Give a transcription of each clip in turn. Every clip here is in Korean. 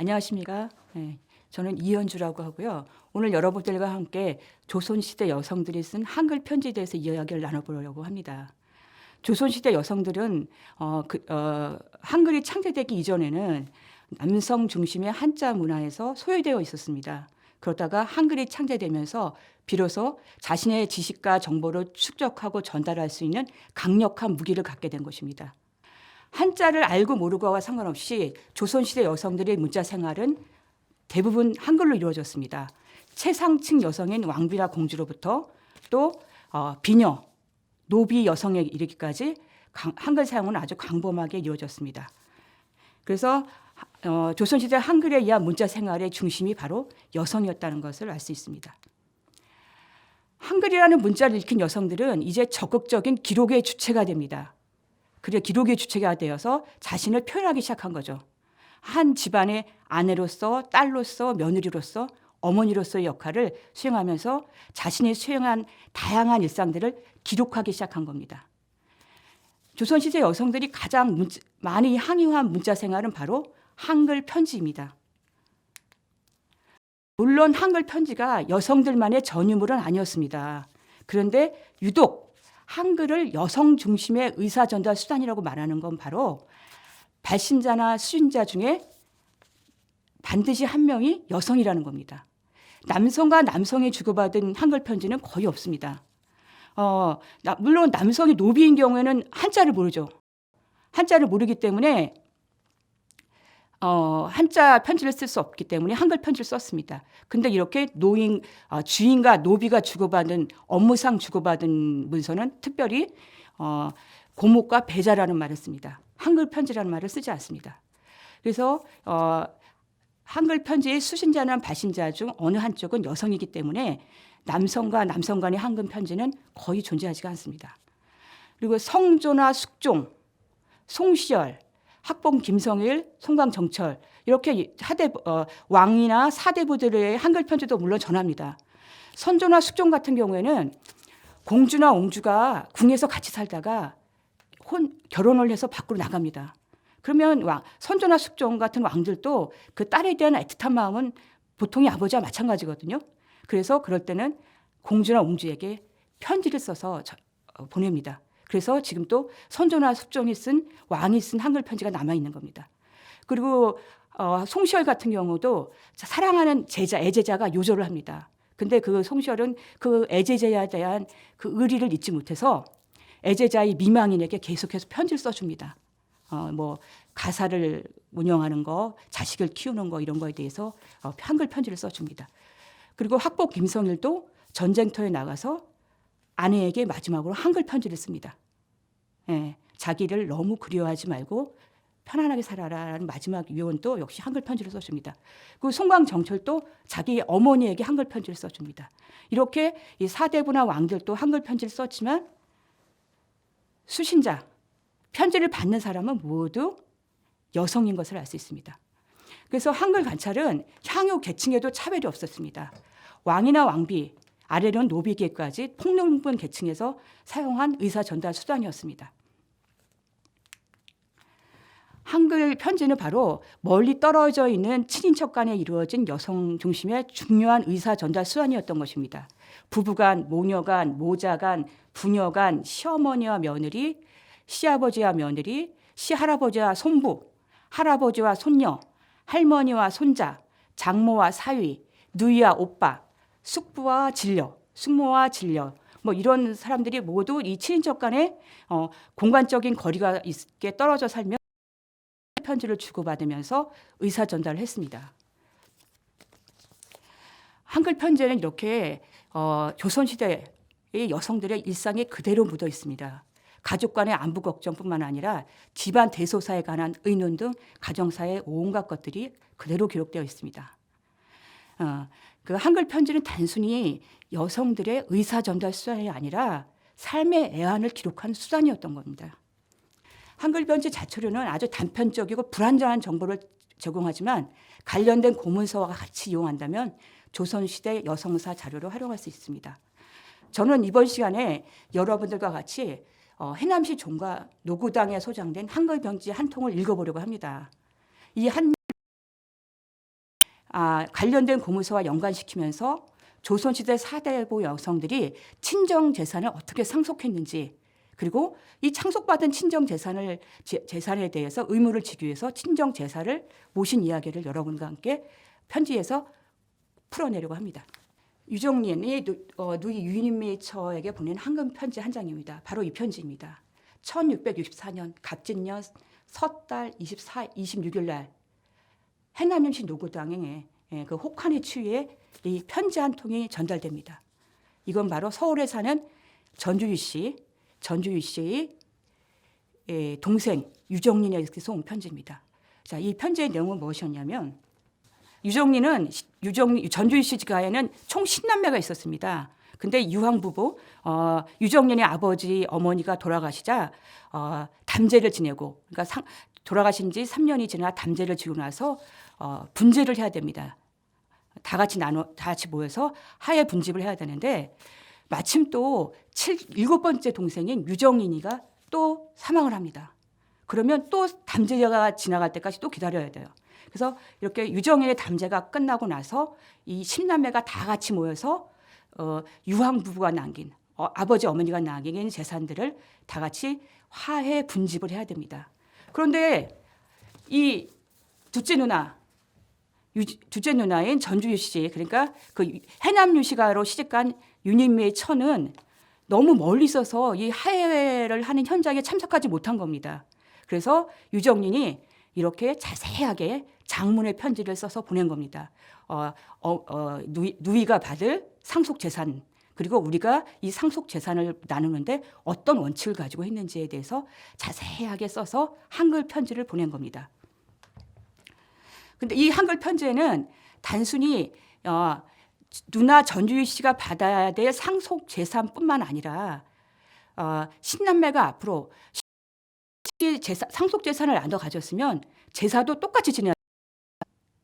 안녕하십니까? 네, 저는 이현주라고 하고요. 오늘 여러분들과 함께 조선시대 여성들이 쓴 한글 편지에 대해서 이야기를 나눠보려고 합니다. 조선시대 여성들은 한글이 창제되기 이전에는 남성 중심의 한자 문화에서 소외되어 있었습니다. 그러다가 한글이 창제되면서 비로소 자신의 지식과 정보를 축적하고 전달할 수 있는 강력한 무기를 갖게 된 것입니다. 한자를 알고 모르고와 상관없이 조선시대 여성들의 문자 생활은 대부분 한글로 이루어졌습니다. 최상층 여성인 왕비나 공주로부터 또 비녀, 노비 여성에 이르기까지 한글 사용은 아주 광범하게 이루어졌습니다. 그래서 조선시대 한글에 의한 문자 생활의 중심이 바로 여성이었다는 것을 알 수 있습니다. 한글이라는 문자를 읽힌 여성들은 이제 적극적인 기록의 주체가 됩니다. 그래 기록의 주체가 되어서 자신을 표현하기 시작한 거죠. 한 집안의 아내로서, 딸로서, 며느리로서, 어머니로서의 역할을 수행하면서 자신이 수행한 다양한 일상들을 기록하기 시작한 겁니다. 조선시대 여성들이 가장 많이 항유한 문자 생활은 바로 한글 편지입니다. 물론 한글 편지가 여성들만의 전유물은 아니었습니다. 그런데 유독 한글을 여성 중심의 의사 전달 수단이라고 말하는 건 바로 발신자나 수신자 중에 반드시 한 명이 여성이라는 겁니다. 남성과 남성이 주고받은 한글 편지는 거의 없습니다. 물론 남성이 노비인 경우에는 한자를 모르죠. 한자를 모르기 때문에 한자 편지를 쓸 수 없기 때문에 한글 편지를 썼습니다. 근데 이렇게 주인과 노비가 주고받은 업무상 주고받은 문서는 특별히 고목과 배자라는 말을 씁니다. 한글 편지라는 말을 쓰지 않습니다. 그래서 한글 편지의 수신자나 발신자 중 어느 한쪽은 여성이기 때문에 남성과 남성 간의 한글 편지는 거의 존재하지가 않습니다. 그리고 성조나 숙종, 송시열, 학봉 김성일, 송광정철 이렇게 왕이나 사대부들의 한글 편지도 물론 전합니다. 선조나 숙종 같은 경우에는 공주나 옹주가 궁에서 같이 살다가 결혼을 해서 밖으로 나갑니다. 그러면 선조나 숙종 같은 왕들도 그 딸에 대한 애틋한 마음은 보통의 아버지와 마찬가지거든요. 그래서 그럴 때는 공주나 옹주에게 편지를 써서 보냅니다. 그래서 지금 또 선조나 숙종이 쓴 왕이 쓴 한글 편지가 남아 있는 겁니다. 그리고 송시열 같은 경우도 사랑하는 애제자가 요절을 합니다. 근데 그 송시열은 그 애제자에 대한 그 의리를 잊지 못해서 애제자의 미망인에게 계속해서 편지를 써줍니다. 가사를 운영하는 거, 자식을 키우는 거 이런 거에 대해서 한글 편지를 써줍니다. 그리고 학복 김성일도 전쟁터에 나가서 아내에게 마지막으로 한글 편지를 씁니다. 자기를 너무 그리워하지 말고 편안하게 살아라라는 마지막 유언도 역시 한글 편지를 써줍니다. 그리고 송광정철도 자기 어머니에게 한글 편지를 써줍니다. 이렇게 이 사대부나 왕들도 한글 편지를 썼지만 수신자, 편지를 받는 사람은 모두 여성인 것을 알 수 있습니다. 그래서 한글 관찰은 향유 계층에도 차별이 없었습니다. 왕이나 왕비, 아래로는 노비계까지 폭넓은 계층에서 사용한 의사 전달 수단이었습니다. 한글 편지는 바로 멀리 떨어져 있는 친인척 간에 이루어진 여성 중심의 중요한 의사 전달 수단이었던 것입니다. 부부간, 모녀간, 모자간, 부녀간, 시어머니와 며느리, 시아버지와 며느리, 시할아버지와 손부, 할아버지와 손녀, 할머니와 손자, 장모와 사위, 누이와 오빠, 숙부와 진려, 숙모와 진려 이런 사람들이 모두 이 친인척 간에 공간적인 거리가 있게 떨어져 살며 편지를 주고받으면서 의사 전달을 했습니다. 한글 편지는 이렇게 조선시대의 여성들의 일상에 그대로 묻어 있습니다. 가족 간의 안부 걱정뿐만 아니라 집안 대소사에 관한 의논 등 가정사의 온갖 것들이 그대로 기록되어 있습니다. 그 한글 편지는 단순히 여성들의 의사 전달 수단이 아니라 삶의 애환을 기록한 수단이었던 겁니다. 한글 편지 자료는 아주 단편적이고 불완전한 정보를 제공하지만 관련된 고문서와 같이 이용한다면 조선시대 여성사 자료로 활용할 수 있습니다. 저는 이번 시간에 여러분들과 같이 해남시 종가 노구당에 소장된 한글 편지 한 통을 읽어보려고 합니다. 이 한 관련된 고문서와 연관시키면서 조선시대 4대부 여성들이 친정 재산을 어떻게 상속했는지, 그리고 이 상속받은 친정 재산에 대해서 의무를 지기 위해서 친정 제사를 모신 이야기를 여러분과 함께 편지에서 풀어내려고 합니다. 유정린이 누이 유인미 처에게 보낸 황금 편지 한 장입니다. 바로 이 편지입니다. 1664년 갑진년 섣달 26일 날 해남윤씨 노구당에 그 혹한의 추위에 이 편지 한 통이 전달됩니다. 이건 바로 서울에 사는 전주유 씨의 동생 유정린에게서 온 편지입니다. 자, 이 편지의 내용은 무엇이었냐면 유정린은 전주유 씨 가에는 총 10남매가 있었습니다. 근데 유황 부부 유정린의 아버지 어머니가 돌아가시자 담제를 지내고, 그러니까 돌아가신 지 3년이 지나 담제를 지고 나서 분제를 해야 됩니다. 다 같이 모여서 하해 분집을 해야 되는데 마침 또 7번째 동생인 유정린이가 또 사망을 합니다. 그러면 또 담제가 지나갈 때까지 또 기다려야 돼요. 그래서 이렇게 유정린의 담제가 끝나고 나서 이 10남매가 다 같이 모여서 유황 부부가 남긴 아버지 어머니가 남긴 재산들을 다 같이 화해 분집을 해야 됩니다. 그런데 이 둘째 누나인 전주유 씨, 그러니까 그 해남 유시가로 시집간 유인미의 처는 너무 멀리 있어서 이 하해를 하는 현장에 참석하지 못한 겁니다. 그래서 유정린이 이렇게 자세하게 장문의 편지를 써서 보낸 겁니다. 누이가 받을 상속 재산, 그리고 우리가 이 상속 재산을 나누는데 어떤 원칙을 가지고 있는지에 대해서 자세하게 써서 한글 편지를 보낸 겁니다. 근데 이 한글 편지에는 단순히 누나 전주유 씨가 받아야 될 상속 재산뿐만 아니라 신남매가 앞으로 상속 재산을 나눠 가졌으면 제사도 똑같이 지내야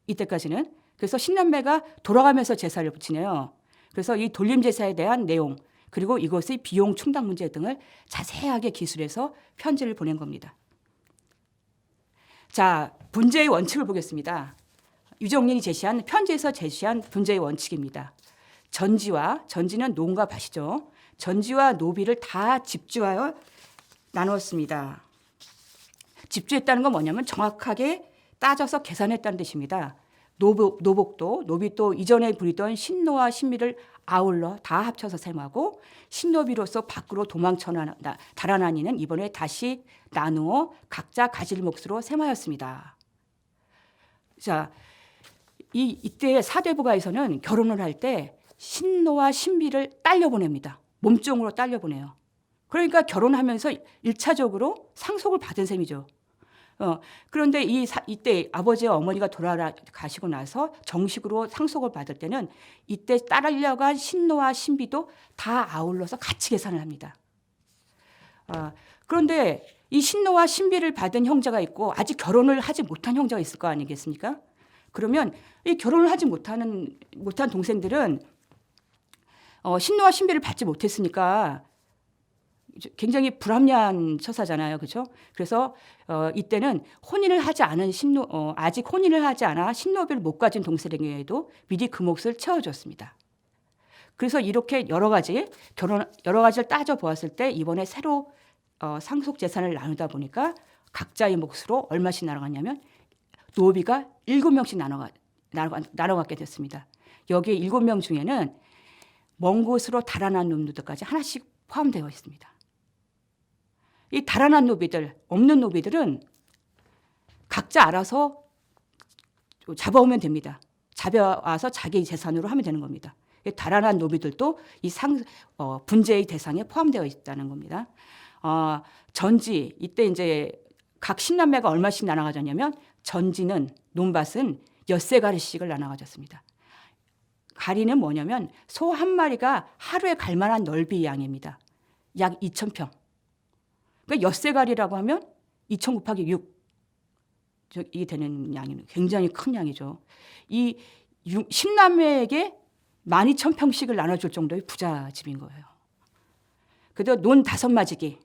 이때까지는. 그래서 신남매가 돌아가면서 제사를 지내요. 그래서 이 돌림 제사에 대한 내용, 그리고 이것의 비용 충당 문제 등을 자세하게 기술해서 편지를 보낸 겁니다. 자, 분제의 원칙을 보겠습니다. 유정린이 편지에서 제시한 분제의 원칙입니다. 전지는 농과 밭이죠. 전지와 노비를 다 집주하여 나눴습니다. 집주했다는 건 뭐냐면 정확하게 따져서 계산했다는 뜻입니다. 노비도 이전에 부리던 신노와 신미를 아울러 다 합쳐서 셈하고, 신노비로서 밖으로 달아나니는 이번에 다시 나누어 각자 가질 몫으로 셈하였습니다. 자, 이때 4대부가에서는 결혼을 할 때 신노와 신비를 딸려 보냅니다. 몸종으로 딸려 보내요. 그러니까 결혼하면서 1차적으로 상속을 받은 셈이죠. 그런데 이때 아버지와 어머니가 돌아가시고 나서 정식으로 상속을 받을 때는 이때 딸려간 신노와 신비도 다 아울러서 같이 계산을 합니다. 그런데 이 신노와 신비를 받은 형제가 있고 아직 결혼을 하지 못한 형제가 있을 거 아니겠습니까? 그러면 이 결혼을 하지 못한 동생들은 신노와 신비를 받지 못했으니까 굉장히 불합리한 처사잖아요, 그렇죠? 그래서 이때는 아직 혼인을 하지 않아 신노비를 못 가진 동생에게도 미리 그 몫을 채워줬습니다. 그래서 이렇게 여러 가지를 따져 보았을 때 이번에 새로 상속 재산을 나누다 보니까 각자의 몫으로 얼마씩 나눠갔냐면 노비가 7명씩 나눠갖게 됐습니다. 여기 7명 중에는 먼 곳으로 달아난 놈들까지 하나씩 포함되어 있습니다. 이 달아난 노비들, 없는 노비들은 각자 알아서 잡아오면 됩니다. 잡아와서 자기 재산으로 하면 되는 겁니다. 달아난 노비들도 이 분제의 대상에 포함되어 있다는 겁니다. 전지, 이때 이제 각 신남매가 얼마씩 나눠 가졌냐면 전지는 논밭은 13가리씩을 나눠 가졌습니다. 가리는 뭐냐면 소 한 마리가 하루에 갈 만한 넓이의 양입니다. 약 2,000평. 그러니까 13가리라고 하면 2,000 곱하기 6이 되는 양이면 굉장히 큰 양이죠. 이 10남매에게 12,000평씩을 나눠줄 정도의 부잣집인 거예요. 그래도 논 5마지기.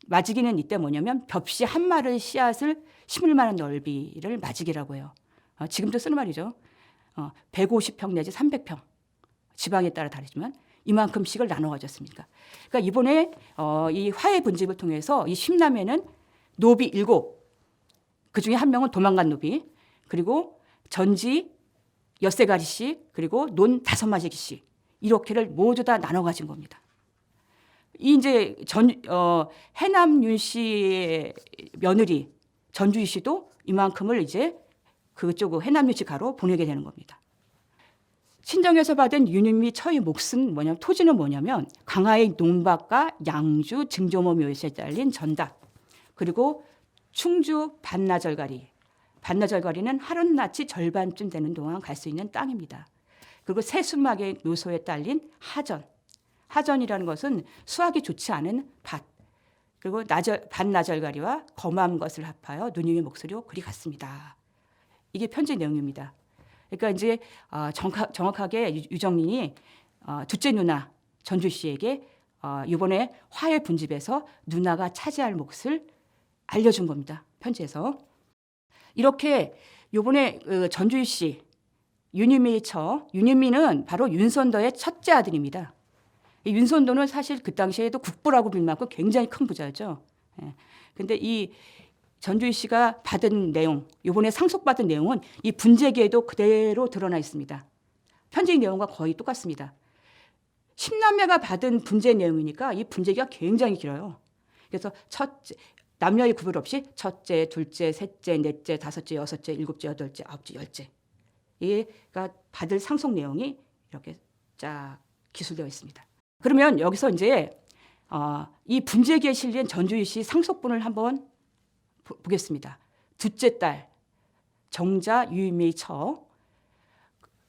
마지기는 이때 뭐냐면 벽시 한 마리 씨앗을 심을 만한 넓이를 마지기라고 해요. 지금도 쓰는 말이죠. 150평 내지 300평 지방에 따라 다르지만 이만큼씩을 나눠 가졌습니다. 그러니까 이번에 이 화해 분집을 통해서 이 10남매는 노비 7, 그중에 한 명은 도망간 노비, 그리고 전지 13가지씩, 그리고 논 5마리씩 이렇게를 모두 다 나눠 가진 겁니다. 이 이제 해남 윤 씨의 며느리 전주희 씨도 이만큼을 이제 그쪽 해남 윤 씨 가로 보내게 되는 겁니다. 친정에서 받은 윤윤미 처의 몫은 뭐냐면, 토지는 뭐냐면 강화의 논밭과 양주 증조모 묘지에 딸린 전답, 그리고 충주 반나절가리. 반나절가리는 하룻낮이 절반쯤 되는 동안 갈 수 있는 땅입니다. 그리고 새수막의 노소에 딸린 하전. 하전이라는 것은 수확이 좋지 않은 밭. 그리고 반나절가리와 검한 것을 합하여 누님의 목소리로 그리 갔습니다. 이게 편지 내용입니다. 그러니까 이제 정확하게 유정민이 둘째 누나 전주 씨에게 이번에 화해 분집에서 누나가 차지할 몫을 알려준 겁니다. 편지에서. 이렇게 이번에 전주희 씨, 윤윤미의 윤윤미는 바로 윤선도의 첫째 아들입니다. 이 윤선도는 사실 그 당시에도 국부라고 불릴 만큼 굉장히 큰 부자죠. 근데 이 전주희 씨가 받은 내용, 이번에 상속받은 내용은 이 분재기에도 그대로 드러나 있습니다. 편지 내용과 거의 똑같습니다. 10남매가 받은 분재 내용이니까 이 분재기가 굉장히 길어요. 그래서 첫째, 남녀의 구별 없이 첫째, 둘째, 셋째, 넷째, 다섯째, 여섯째, 일곱째, 여덟째, 아홉째, 열째. 얘가 받을 상속 내용이 이렇게 쫙 기술되어 있습니다. 그러면 여기서 이제 이 분재기에 실린 전주희 씨 상속분을 한번 보겠습니다. 둘째 딸 정자 유미의 처.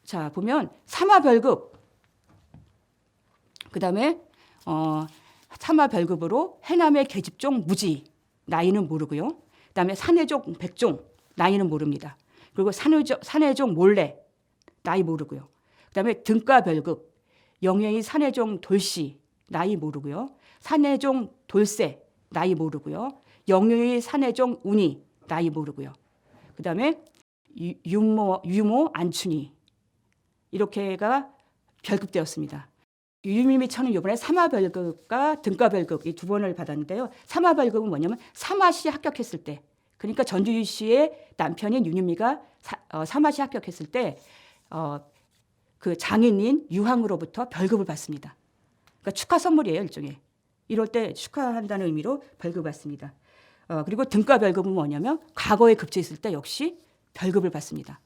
자, 보면 삼화별급. 그다음에 삼화별급으로 해남의 계집종 무지. 나이는 모르고요. 그다음에 산해종 백종. 나이는 모릅니다. 그리고 산해종 몰래. 나이 모르고요. 그다음에 등가별급. 영예의 산해종 돌씨. 나이 모르고요. 산해종 돌세. 나이 모르고요. 영유의 산해종 운이. 나이 모르고요. 그다음에 유모 안춘이. 이렇게가 별급되었습니다. 유유미미 처는 이번에 삼화별급과 등가별급 이 두 번을 받았는데요. 삼화별급은 뭐냐면 사마시 합격했을 때, 그러니까 전주희 씨의 남편인 윤유미가 사마시 합격했을 때 그 장인인 유황으로부터 별급을 받습니다. 그러니까 축하 선물이에요, 일종의. 이럴 때 축하한다는 의미로 별급을 받습니다. 그리고 등가별급은 뭐냐면 과거에 급제했을 때 역시 별급을 받습니다.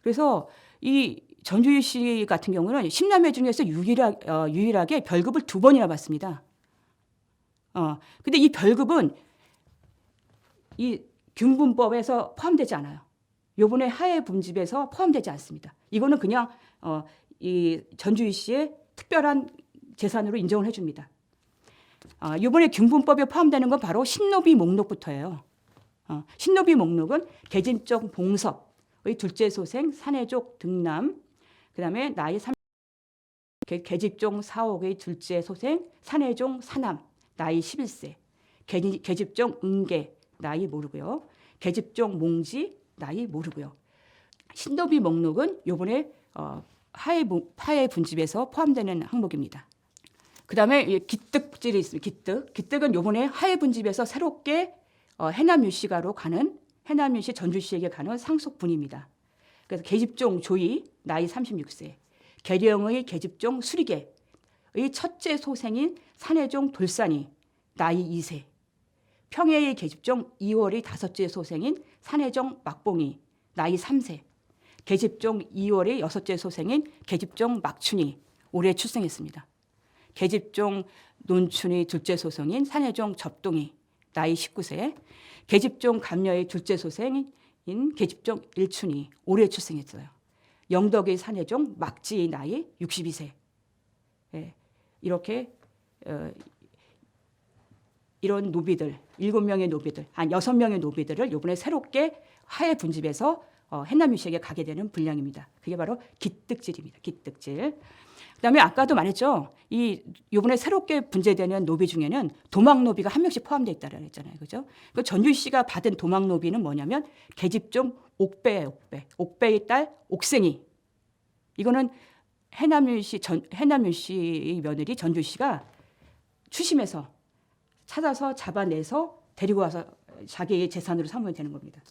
그래서 이 전주희 씨 같은 경우는 10남매 중에서 유일하게 별급을 2번이나 받습니다. 근데 이 별급은 이 균분법에서 포함되지 않아요. 요번에 하해 분집에서 포함되지 않습니다. 이거는 그냥 이 전주희 씨의 특별한 재산으로 인정을 해줍니다. 이번에 균분법에 포함되는 건 바로 신노비 목록부터예요. 신노비 목록은 계집종 봉섭의 둘째 소생 산해족 등남, 그다음에 나이 3 계집종 사옥의 둘째 소생 산해종 사남, 나이 11세, 계집종 은계, 나이 모르고요. 계집종 몽지, 나이 모르고요. 신노비 목록은 이번에 하해 분집에서 포함되는 항목입니다. 그다음에 기특질이 있습니다. 기특은 이번에 하해 분집에서 새롭게 해남 윤씨가로 가는 해남 윤씨 전주 씨에게 가는 상속분입니다. 그래서 계집종 조이 나이 36세, 계령의 계집종 수리계의 첫째 소생인 산해종 돌산이 나이 2세, 평해의 계집종 2월의 다섯째 소생인 산해종 막봉이 나이 3세, 계집종 2월의 여섯째 소생인 계집종 막춘이 올해 출생했습니다. 계집종 논춘의 둘째 소생인 산해종 접동이 나이 19세, 계집종 감녀의 둘째 소생인 계집종 일춘이 올해 출생했어요. 영덕의 산해종 막지의 나이 62세. 이렇게 이런 노비들, 7명의 노비들, 한 6명의 노비들을 이번에 새롭게 하해 분집에서 해남 윤씨에게 가게 되는 분량입니다. 그게 바로 기특질입니다. 기특질. 그다음에 아까도 말했죠. 이번에 새롭게 분재되는 노비 중에는 도망 노비가 한 명씩 포함되어 있다고 했잖아요, 그죠? 그 전주희 씨가 받은 도망 노비는 뭐냐면 계집종 옥배의 딸 옥생이 이거는 해남윤 씨의 며느리 전주 씨가 추심해서 찾아서 잡아내서 데리고 와서 자기의 재산으로 삼으면 되는 겁니다.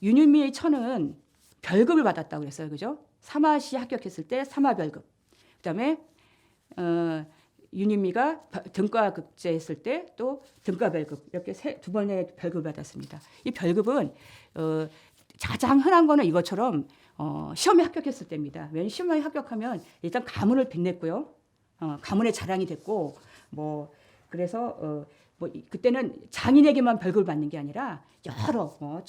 윤윤미의 처는 별급을 받았다고 그랬어요. 그죠? 사마시 합격했을 때 사마별급. 그다음에 윤윤미가 등과급제했을 때 또 등과별급. 이렇게 두 번의 별급을 받았습니다. 이 별급은 가장 흔한 거는 이것처럼 시험에 합격했을 때입니다. 왜냐하면 시험에 합격하면 일단 가문을 빛냈고요. 가문의 자랑이 됐고 뭐 그래서 뭐 그때는 장인에게만 별급을 받는 게 아니라 여러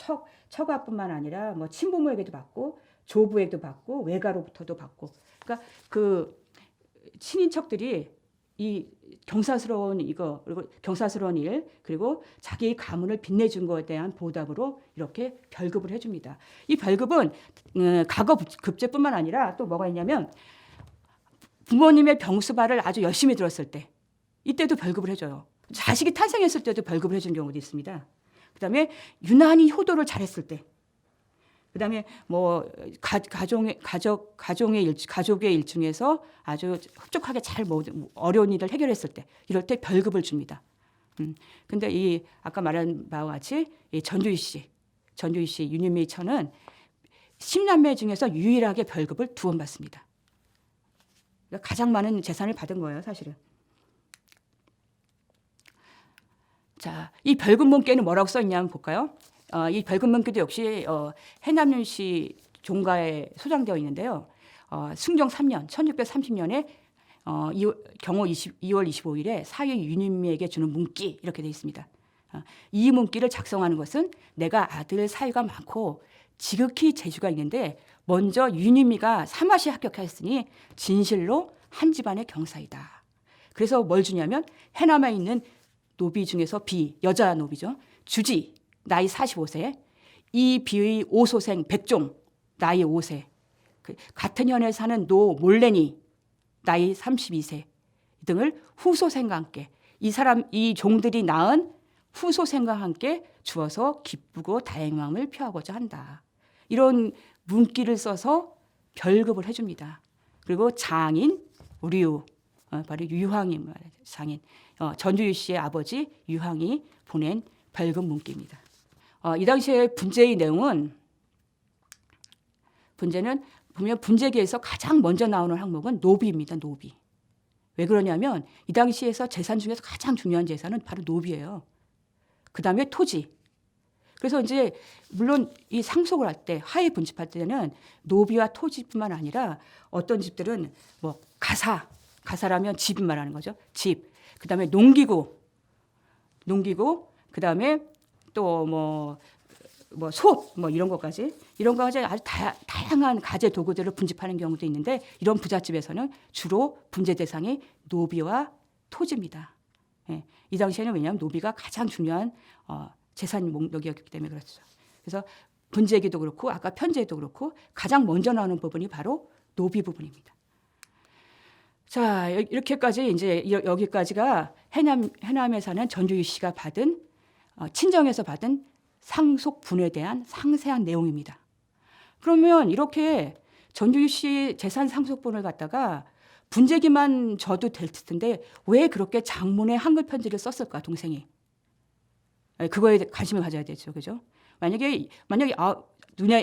처가뿐만 아니라 뭐 친부모에게도 받고 조부에게도 받고 외가로부터도 받고 그러니까 그 친인척들이 이 경사스러운 이거 그리고 경사스러운 일 그리고 자기의 가문을 빛내준 것에 대한 보답으로 이렇게 별급을 해줍니다. 이 별급은 과거 급제뿐만 아니라 또 뭐가 있냐면 부모님의 병수발을 아주 열심히 들었을 때 이때도 별급을 해줘요. 자식이 탄생했을 때도 별급을 해준 경우도 있습니다. 그다음에 유난히 효도를 잘했을 때, 그다음에 뭐 가족의 일중에서 아주 흡족하게 잘 어려운 일을 해결했을 때, 이럴 때 별급을 줍니다. 근데 이 아까 말한 바와 같이 이 전주희 씨 윤윤미의 처는 10남매 중에서 유일하게 별급을 2번 받습니다. 그러니까 가장 많은 재산을 받은 거예요, 사실은. 자, 이 별급문께는 뭐라고 써 있냐면 볼까요? 이 별급문께도 역시 해남윤 씨 종가에 소장되어 있는데요. 승종 3년 1630년에 경호 2월 25일에 사위 윤윤미에게 주는 문기 이렇게 되어 있습니다. 이 문기를 작성하는 것은 내가 아들 사위가 많고 지극히 재주가 있는데 먼저 윤윤미가 사마시에 합격하였으니 진실로 한 집안의 경사이다. 그래서 뭘 주냐면 해남에 있는 노비 중에서 여자 노비죠. 주지 나이 45세, 이 비의 오소생 백종 나이 5세, 같은 현에 사는 노 몰래니 나이 32세 등을 후소생과 함께 이 종들이 낳은 후소생과 함께 주어서 기쁘고 다행함을 표하고자 한다. 이런 문기를 써서 별급을 해줍니다. 그리고 장인 류 바로 유황이 장인 전주희 씨의 아버지 유황이 보낸 별급 문기입니다. 이 당시에 분재의 내용은 분재는 보면 분재기에서 가장 먼저 나오는 항목은 노비입니다. 노비. 왜 그러냐면 이 당시에서 재산 중에서 가장 중요한 재산은 바로 노비예요. 그다음에 토지. 그래서 이제 물론 이 상속을 할 때 하에 분집할 때는 노비와 토지뿐만 아니라 어떤 집들은 뭐 가사라면 집 말하는 거죠. 집. 그다음에 농기구, 그다음에 또 뭐 솥, 이런 것까지 아주 다양한 가재 도구들을 분집하는 경우도 있는데 이런 부잣집에서는 주로 분재 대상이 노비와 토지입니다. 예, 이 당시에는 왜냐하면 노비가 가장 중요한 재산 목록이었기 때문에 그렇죠. 그래서 분재기도 그렇고 아까 편재도 그렇고 가장 먼저 나오는 부분이 바로 노비 부분입니다. 자, 이렇게까지 이제 여기까지가 해남에 사는 전주희 씨가 받은 친정에서 받은 상속분에 대한 상세한 내용입니다. 그러면 이렇게 전주희 씨 재산 상속분을 갖다가 분재기만 줘도 될 텐데 왜 그렇게 장문의 한글 편지를 썼을까, 동생이? 그거에 관심을 가져야 되죠, 그죠? 만약에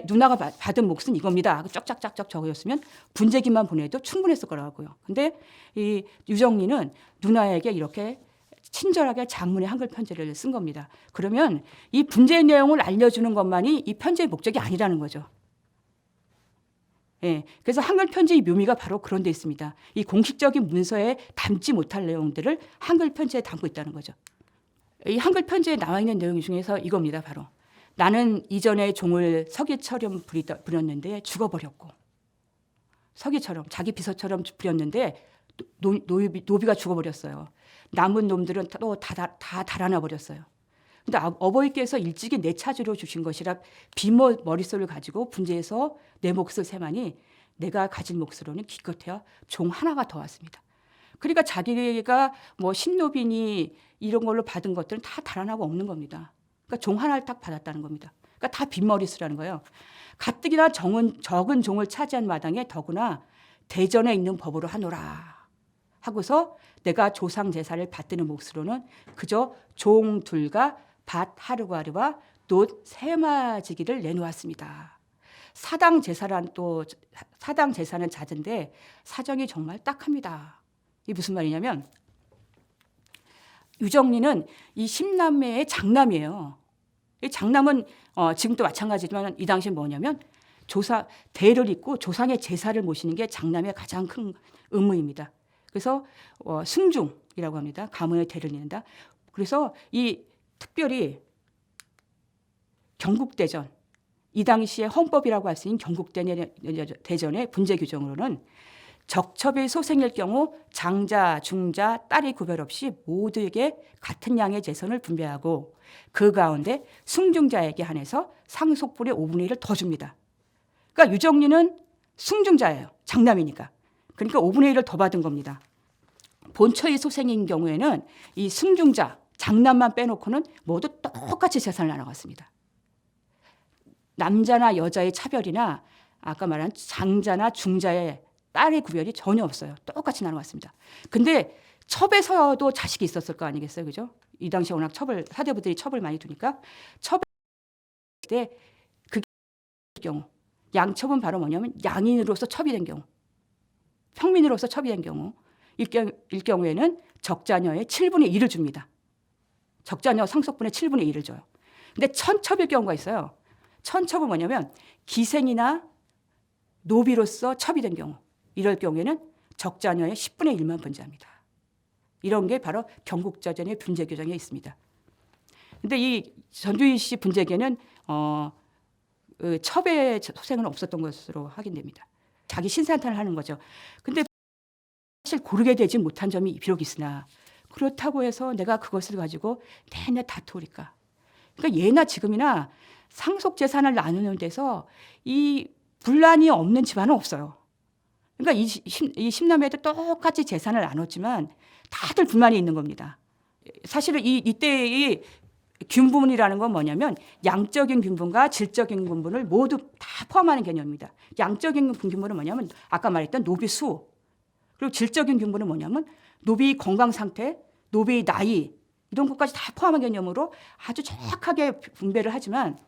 누나가 받은 몫은 이겁니다 하고 쫙쫙쫙쫙 적어줬으면 분재기만 보내도 충분했을 거라고요. 근데 이 유정리는 누나에게 이렇게 친절하게 장문의 한글 편지를 쓴 겁니다. 그러면 이 분재 내용을 알려주는 것만이 이 편지의 목적이 아니라는 거죠. 예, 그래서 한글 편지의 묘미가 바로 그런 데 있습니다. 이 공식적인 문서에 담지 못할 내용들을 한글 편지에 담고 있다는 거죠. 이 한글 편지에 나와 있는 내용 중에서 이겁니다. 바로 나는 이전에 종을 서기처럼 부렸는데 죽어버렸고, 서기처럼 자기 비서처럼 부렸는데 노비가 죽어버렸어요. 남은 놈들은 또 다 달아나 버렸어요. 근데 어버이께서 일찍이 내 차지로 주신 것이라 빈 머릿속을 가지고 분재해서 내 몫을 세마니 내가 가진 몫으로는 기껏해야 종 하나가 더 왔습니다. 그러니까 자기가 뭐 신노비니 이런 걸로 받은 것들은 다 달아나고 없는 겁니다. 그러니까 종 하나를 딱 받았다는 겁니다. 그러니까 다 빈머리수라는 거예요. 가뜩이나 적은 종을 차지한 마당에 더구나 대전에 있는 법으로 하노라 하고서 내가 조상 제사를 받드는 몫으로는 그저 종 둘과 밭 하루가리와 놋 세마지기를 내놓았습니다. 사당 제사는 잦은데 사정이 정말 딱합니다. 이게 무슨 말이냐면 유정리는 이 10남매의 장남이에요. 이 장남은 지금도 마찬가지지만 이 당시 뭐냐면 대를 잇고 조상의 제사를 모시는 게 장남의 가장 큰 의무입니다. 그래서 승중이라고 합니다. 가문의 대를 잇는다. 그래서 이 특별히 경국대전, 이 당시의 헌법이라고 할 수 있는 경국대전의 분제 규정으로는 적첩의 소생일 경우 장자, 중자, 딸이 구별 없이 모두에게 같은 양의 재선을 분배하고 그 가운데 승중자에게 한해서 상속분의 5분의 1을 더 줍니다. 그러니까 유정리는 승중자예요. 장남이니까. 그러니까 5분의 1을 더 받은 겁니다. 본처의 소생인 경우에는 이 승중자, 장남만 빼놓고는 모두 똑같이 재산을 나눠갔습니다. 남자나 여자의 차별이나 아까 말한 장자나 중자의 딸의 구별이 전혀 없어요. 똑같이 나눠갔습니다. 근데 첩에서도 자식이 있었을 거 아니겠어요, 그죠? 이 당시에 워낙 사대부들이 첩을 많이 두니까 첩에 그게 경우 양첩은 바로 뭐냐면 양인으로서 첩이 된 경우, 평민으로서 첩이 된 경우 일 경우에는 적자녀의 7분의 1을 줍니다. 적자녀 상속분의 7분의 1을 줘요. 근데 천첩일 경우가 있어요. 천첩은 뭐냐면 기생이나 노비로서 첩이 된 경우, 이럴 경우에는 적자녀의 10분의 1만 분제합니다. 이런 게 바로 경국자전의 분제 규정에 있습니다. 근데 이 전주희 씨 분제계는 첩의 소생은 없었던 것으로 확인됩니다. 자기 신산탄을 하는 거죠. 근데 사실 고르게 되지 못한 점이 비록 있으나 그렇다고 해서 내가 그것을 가지고 내내 다투리까. 그러니까 예나 지금이나 상속 재산을 나누는 데서 이 분란이 없는 집안은 없어요. 그러니까 이 10남매도 똑같이 재산을 나눴지만 다들 불만이 있는 겁니다. 사실은 이때의 균분이라는 건 뭐냐면 양적인 균분과 질적인 균분을 모두 다 포함하는 개념입니다. 양적인 균분은 뭐냐면 아까 말했던 노비 수, 그리고 질적인 균분은 뭐냐면 노비 건강 상태, 노비 나이 이런 것까지 다 포함한 개념으로 아주 정확하게 분배를 하지만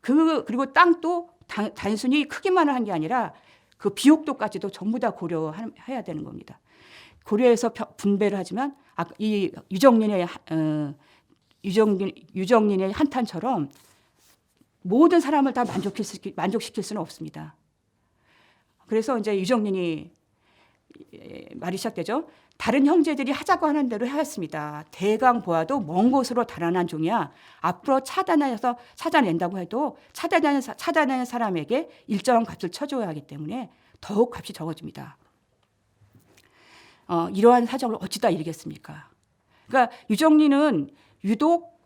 그리고 땅도 단순히 크기만을 한 게 아니라 그 비옥도까지도 전부 다 고려해야 되는 겁니다. 고려해서 분배를 하지만 이 유정린의 한탄처럼 모든 사람을 다 만족시킬 수는 없습니다. 그래서 이제 유정린이 말이 시작되죠. 다른 형제들이 하자고 하는 대로 하였습니다. 대강 보아도 먼 곳으로 달아난 종이야. 앞으로 찾아낸다고 해도 찾아내는 사람에게 일정한 값을 쳐줘야 하기 때문에 더욱 값이 적어집니다. 이러한 사정을 어찌다 이르겠습니까? 그러니까 유정리는 유독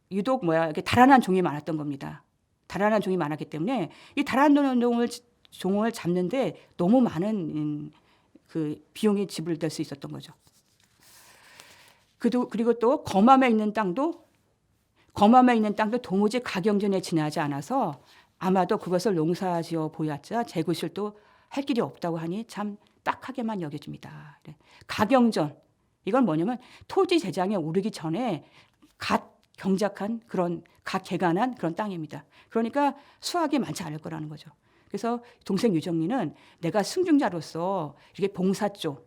이렇게 달아난 종이 많았던 겁니다. 달아난 종이 많았기 때문에 이 달아난 종을 잡는데 너무 많은 그 비용이 지불될 수 있었던 거죠. 그리고 또 검암에 있는 땅도 도무지 가경전에 지나지 않아서 아마도 그것을 농사지어 보였자 재구실도 할 길이 없다고 하니 참 딱하게만 여겨집니다. 가경전 이건 뭐냐면 토지 재장에 오르기 전에 갓 개간한 그런 땅입니다. 그러니까 수확이 많지 않을 거라는 거죠. 그래서 동생 유정리는 내가 승중자로서 이렇게 봉사조,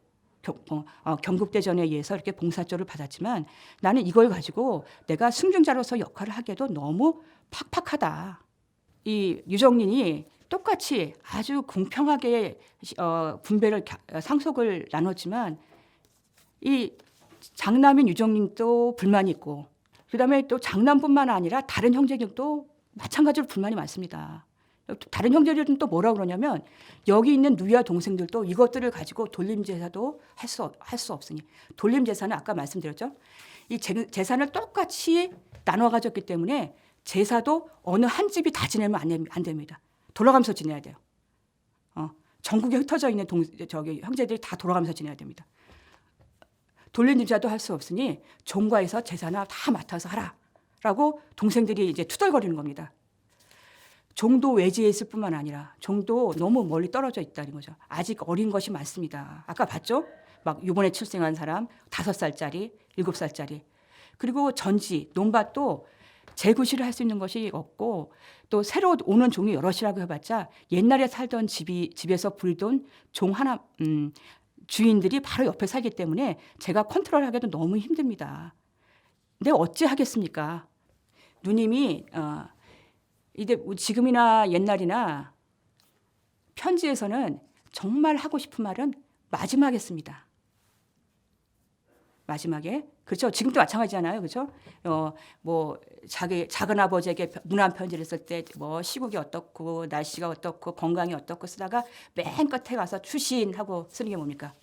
경국대전에 의해서 이렇게 봉사조를 받았지만 나는 이걸 가지고 내가 승중자로서 역할을 하기에도 너무 팍팍하다. 이 유정린이 똑같이 아주 공평하게 상속을 나눴지만 이 장남인 유정린도 불만이 있고 그다음에 또 장남뿐만 아니라 다른 형제들도 마찬가지로 불만이 많습니다. 다른 형제들은 또 뭐라고 그러냐면 여기 있는 누이와 동생들도 이것들을 가지고 돌림제사도 할 수 없으니 돌림제사는 아까 말씀드렸죠. 이 재산을 똑같이 나눠 가졌기 때문에 제사도 어느 한 집이 다 지내면 안 됩니다. 돌아가면서 지내야 돼요. 전국에 흩어져 있는 형제들이 다 돌아가면서 지내야 됩니다. 돌림제사도 할 수 없으니 종과에서 제사나 다 맡아서 하라. 라고 동생들이 이제 투덜거리는 겁니다. 종도 외지에 있을 뿐만 아니라 종도 너무 멀리 떨어져 있다는 거죠. 아직 어린 것이 많습니다. 아까 봤죠? 막 이번에 출생한 사람 5살짜리, 7살짜리. 그리고 전지, 논밭도 재구시를 할 수 있는 것이 없고 또 새로 오는 종이 여럿이라고 해봤자 옛날에 살던 집에서 부리던 종 하나 주인들이 바로 옆에 살기 때문에 제가 컨트롤하기도 너무 힘듭니다. 근데 어찌 하겠습니까? 누님이 이제 지금이나 옛날이나 편지에서는 정말 하고 싶은 말은 마지막에 씁니다. 마지막에. 그렇죠. 지금도 마찬가지잖아요. 그렇죠. 뭐 작은 아버지에게 문안 편지를 쓸 때 뭐 시국이 어떻고 날씨가 어떻고 건강이 어떻고 쓰다가 맨 끝에 가서 추신하고 쓰는 게 뭡니까?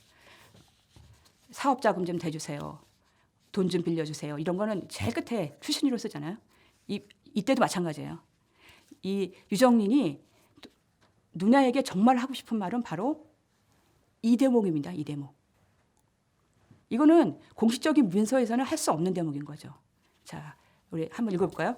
사업자금 좀 대주세요. 돈 좀 빌려주세요. 이런 거는 제일 끝에 추신으로 쓰잖아요. 이때도 마찬가지예요. 이 유정린이 누나에게 정말 하고 싶은 말은 바로 이 대목입니다. 이 대목. 이거는 공식적인 문서에서는 할 수 없는 대목인 거죠. 자, 우리 한번 읽어볼까요?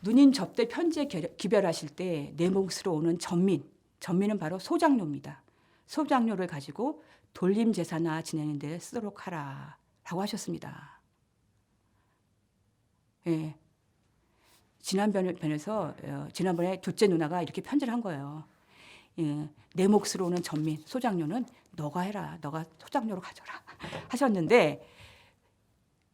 누님 접대 편지에 기별하실 때 내 몫으로 오는 전민은 바로 소장료입니다. 소장료를 가지고 돌림 제사나 지내는 데 쓰도록 하라 라고 하셨습니다. 예. 지난번에 둘째 누나가 이렇게 편지를 한 거예요. 예, 내 몫으로 오는 전민, 소장료는 너가 해라. 너가 소장료로 가져라 하셨는데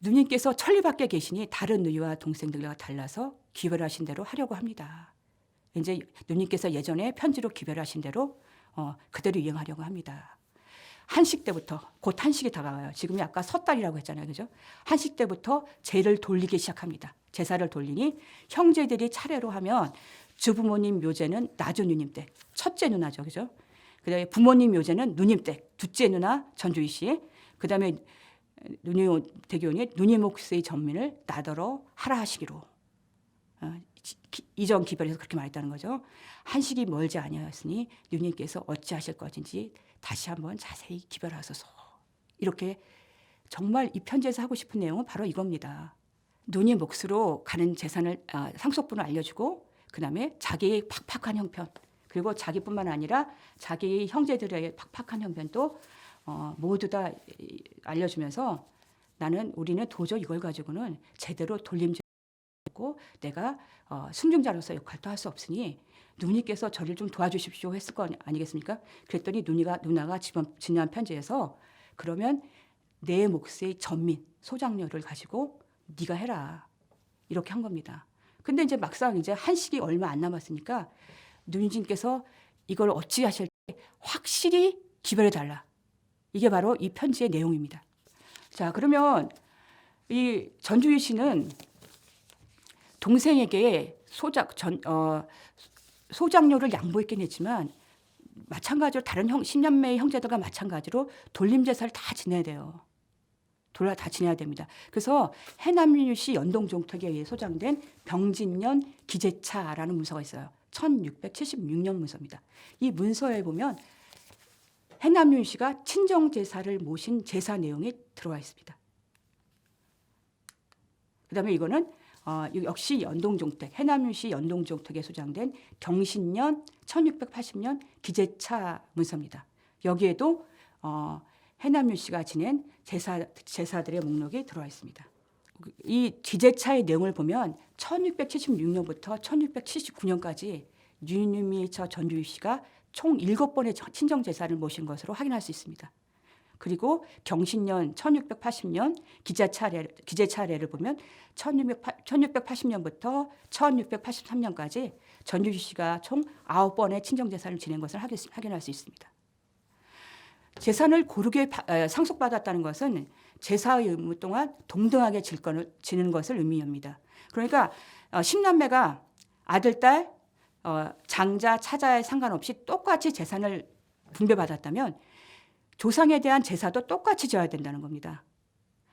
누님께서 천리 밖에 계시니 다른 누이와 동생들과 달라서 기별하신 대로 하려고 합니다. 이제 누님께서 예전에 편지로 기별하신 대로 그대로 이행하려고 합니다. 한식 때부터 곧 한식이 다가와요. 지금이 아까 섣달이라고 했잖아요. 그죠? 한식 때부터 제를 돌리기 시작합니다. 제사를 돌리니 형제들이 차례로 하면 주부모님 묘제는 나주 누님 댁, 첫째 누나죠. 그죠? 그다음에 부모님 묘제는 누님 댁, 둘째 누나 전주희 씨. 그다음에 누님 대교원이 누님 몫의 전민을 나더러 하라 하시기로. 이전 기별에서 그렇게 말했다는 거죠. 한식이 멀지 아니하였으니 누님께서 어찌하실 것인지 다시 한번 자세히 기별하소서. 이렇게 정말 이 편지에서 하고 싶은 내용은 바로 이겁니다. 누님 몫으로 가는 재산을 상속분을 알려주고 그다음에 자기의 팍팍한 형편 그리고 자기뿐만 아니라 자기 형제들의 팍팍한 형편도 모두 다 알려주면서 우리는 도저히 이걸 가지고는 제대로 돌림지고 내가 승중자로서 역할도 할 수 없으니 누님께서 저를 좀 도와주십시오 했을 거 아니겠습니까? 그랬더니 누나가 지난 편지에서 그러면 내 몫의 전민 소장료를 가지고 네가 해라 이렇게 한 겁니다. 근데 이제 막상 이제 한식이 얼마 안 남았으니까 누님께서 이걸 어찌 하실 때 확실히 기별해 달라. 이게 바로 이 편지의 내용입니다. 자, 그러면 이 전주희 씨는 동생에게 소장료를 양보했긴 했지만 마찬가지로 다른 10년매의 형제들과 마찬가지로 돌림제사를 다 지내야 돼요. 다 지내야 됩니다. 그래서 해남유씨 연동종특에 의해 소장된 병진년 기재차라는 문서가 있어요. 1676년 문서입니다. 이 문서에 보면 해남윤 씨가 친정제사를 모신 제사 내용이 들어와 있습니다. 그다음에 이거는 역시 연동종특, 해남윤 씨 연동종특에 소장된 경신년 1680년 기재차 문서입니다. 여기에도 해남윤 씨가 지낸 제사들의 목록이 들어와 있습니다. 이 기재차의 내용을 보면 1676년부터 1679년까지 유님이 전주희 씨가 총 7번의 친정제사를 모신 것으로 확인할 수 있습니다. 그리고 경신년 1680년 기재차례를 보면 1680년부터 1683년까지 전주희 씨가 총 9번의 친정제사를 지낸 것을 확인할 수 있습니다. 재산을 고르게 상속받았다는 것은 제사의 의무 동안 동등하게 지는 것을 의미합니다. 그러니까 10남매가 아들, 딸, 장자, 차자에 상관없이 똑같이 재산을 분배받았다면 조상에 대한 제사도 똑같이 져야 된다는 겁니다.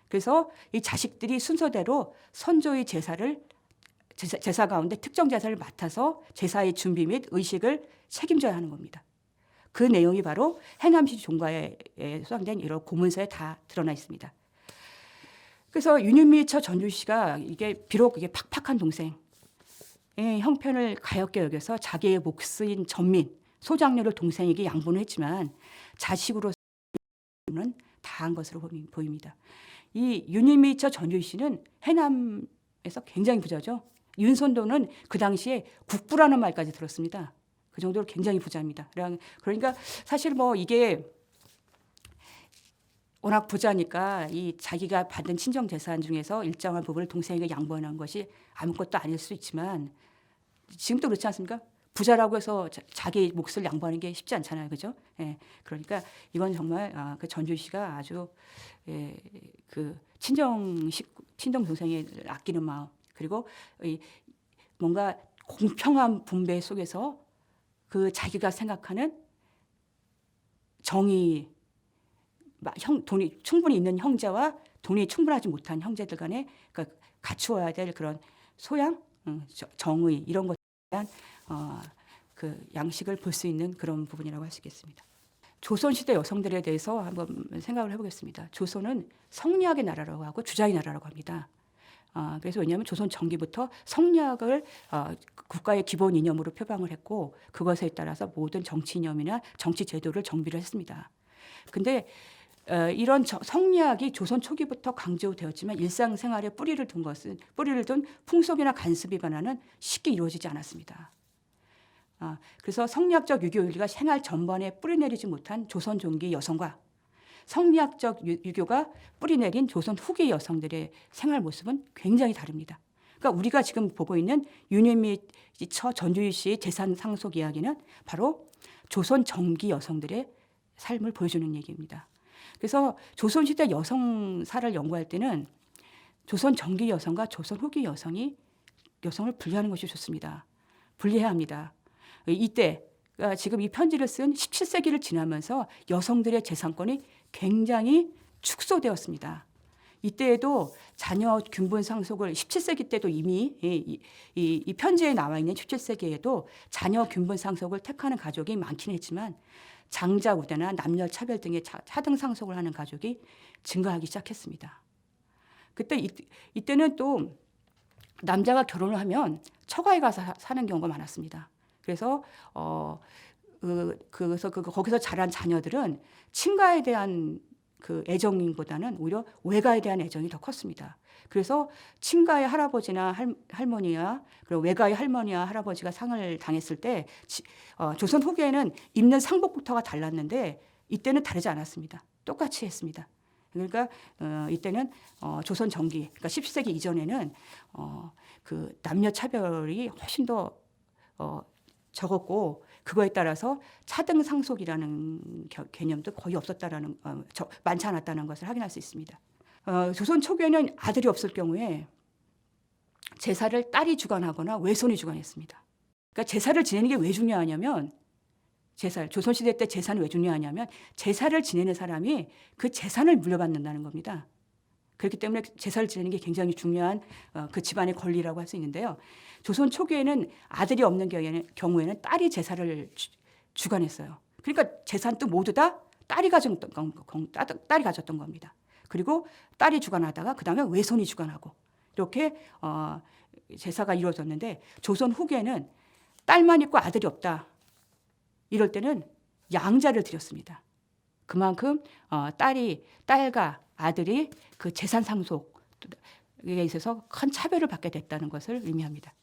그래서 이 자식들이 순서대로 선조의 제사 가운데 특정 제사를 맡아서 제사의 준비 및 의식을 책임져야 하는 겁니다. 그 내용이 바로 해남시 종가에 소장된 이런 고문서에 다 드러나 있습니다. 그래서 윤유미 처 전주시가 이게 비록 이게 팍팍한 동생의 형편을 가엾게 여겨서 자기의 몫인 전민 소장녀를 동생에게 양보는 했지만 자식으로는 다한 것으로 보입니다. 이 윤유미 처 전주시는 해남에서 굉장히 부자죠. 윤선도는 그 당시에 국부라는 말까지 들었습니다. 그 정도로 굉장히 부자입니다. 그러니까 사실 뭐 이게 워낙 부자니까 이 자기가 받은 친정 재산 중에서 일정한 부분을 동생에게 양보하는 것이 아무것도 아닐 수 있지만 지금도 그렇지 않습니까? 부자라고 해서 자기 몫을 양보하는 게 쉽지 않잖아요, 그죠? 예, 그러니까 이건 정말 그 전주시가 아주 그 친정 동생을 아끼는 마음 그리고 뭔가 공평한 분배 속에서 그 자기가 생각하는 정의, 돈이 충분히 있는 형제와 돈이 충분하지 못한 형제들 간에 그러니까 갖추어야 될 그런 소양, 정의 이런 것에 대한 그 양식을 볼 수 있는 그런 부분이라고 할 수 있겠습니다. 조선시대 여성들에 대해서 한번 생각을 해보겠습니다. 조선은 성리학의 나라라고 하고 주자의 나라라고 합니다. 그래서 왜냐하면 조선 전기부터 성리학을 국가의 기본 이념으로 표방을 했고 그것에 따라서 모든 정치 이념이나 정치 제도를 정비를 했습니다. 근데 이런 성리학이 조선 초기부터 강조되었지만 일상생활에 뿌리를 둔 풍속이나 간습 위반화는 쉽게 이루어지지 않았습니다. 그래서 성리학적 유교 윤리가 생활 전반에 뿌리내리지 못한 조선 종기 여성과 성리학적 유교가 뿌리내린 조선 후기 여성들의 생활 모습은 굉장히 다릅니다. 그러니까 우리가 지금 보고 있는 윤유미 처 전주희 씨의 재산 상속 이야기는 바로 조선 전기 여성들의 삶을 보여주는 얘기입니다. 그래서 조선시대 여성사를 연구할 때는 조선 전기 여성과 조선 후기 여성을 분리하는 것이 좋습니다. 분리해야 합니다. 이때 지금 이 편지를 쓴 17세기를 지나면서 여성들의 재산권이 굉장히 축소되었습니다. 이때에도 자녀 균분 상속을 17세기 때도 이미 이 편지에 나와 있는 17세기에도 자녀 균분 상속을 택하는 가족이 많긴 했지만 장자 우대나 남녀 차별 등의 차등 상속을 하는 가족이 증가하기 시작했습니다. 이때는 또 남자가 결혼을 하면 처가에 가서 사는 경우가 많았습니다. 그래서 거기서 자란 자녀들은 친가에 대한 그 애정보다는 오히려 외가에 대한 애정이 더 컸습니다. 그래서 친가의 할아버지나 할머니와 그리고 외가의 할머니와 할아버지가 상을 당했을 때 조선 후기에는 입는 상복부터가 달랐는데 이때는 다르지 않았습니다. 똑같이 했습니다. 그러니까 이때는 조선 전기, 그러니까 17세기 이전에는 그 남녀 차별이 훨씬 더 적었고 그거에 따라서 차등 상속이라는 개념도 거의 없었다라는 많지 않았다는 것을 확인할 수 있습니다. 조선 초기에는 아들이 없을 경우에 제사를 딸이 주관하거나 외손이 주관했습니다. 그러니까 제사를 지내는 게 왜 중요하냐면 조선시대 때 제사는 왜 중요하냐면 제사를 지내는 사람이 그 재산을 물려받는다는 겁니다. 그렇기 때문에 제사를 지내는 게 굉장히 중요한 그 집안의 권리라고 할 수 있는데요. 조선 초기에는 아들이 없는 경우에는 딸이 제사를 주관했어요. 그러니까 재산도 모두 다 딸이 가졌던 겁니다. 그리고 딸이 주관하다가 그다음에 외손이 주관하고 이렇게 제사가 이루어졌는데 조선 후기에는 딸만 있고 아들이 없다. 이럴 때는 양자를 드렸습니다. 그만큼 딸과 아들이 그 재산 상속에 있어서 큰 차별을 받게 됐다는 것을 의미합니다.